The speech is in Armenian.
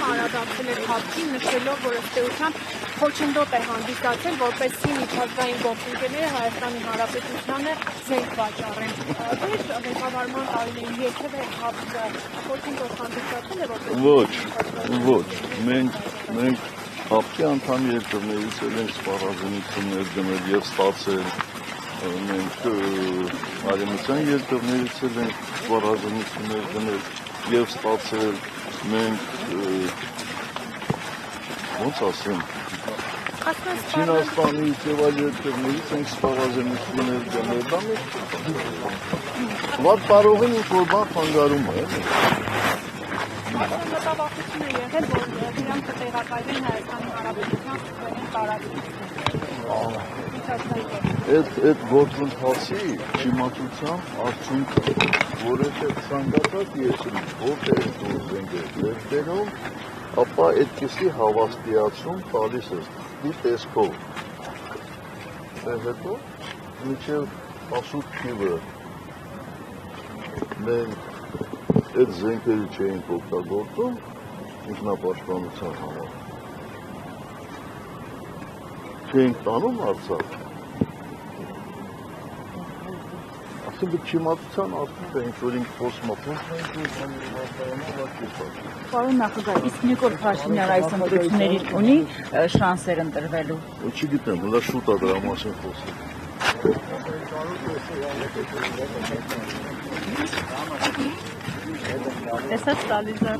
Անդրադարձել էր հապկին, նշելով, որ ըստ էության խոչընդոտ է հանդիսացել, որպեսզի միջազգային գործընկերները Հայաստանի Հանրապետությանը զենք վաճառեն։ Ձեր ղեկավարման տարիներին երբևէ հապկը խոչընդոտ հանդիսացել է, Ոչ, մենք հապկի անդամ երկրներից ենք սպառազինություններ դնել և ստացել, մենք արևմտյան երկրներից ենք սպառազինություններ դնել և ստացել, մենք ոնց ասեմ, Չինաստանից և այլ երկրներից ենք սպառազինություններ դնել, դա մենք վատ կարող են ինչ-որ բան խանգարում է, մտավախություն է եղել, որ իրանք կտեղակայվեն Հայաստանի Հանրապետության Այդ գործընթացի չիմացության արդյունքը, որովհետև ցանկացած երկրի որտեղ զենքերով, ապա այդպիսի հավաստիացում տալիս է տեսքով։ Հետո մինչև ասուտ թիվը մենք այդ զենքերը չէինք օգտագործում ինքնապաշտպանության համար։ Չէինք տանում Արցախ։ Ասենք չիմացության արդյունքը ինչ-որ ինք խոսմապունք Պարոն նախագահ, իսկ Նիկոլ Փաշինյանը այս ընտրություններին ունի շանսեր ընտրվելու։ Չգիտեմ, դա շուտ է դրա մասին խոսել։ Տեսած տալիս է։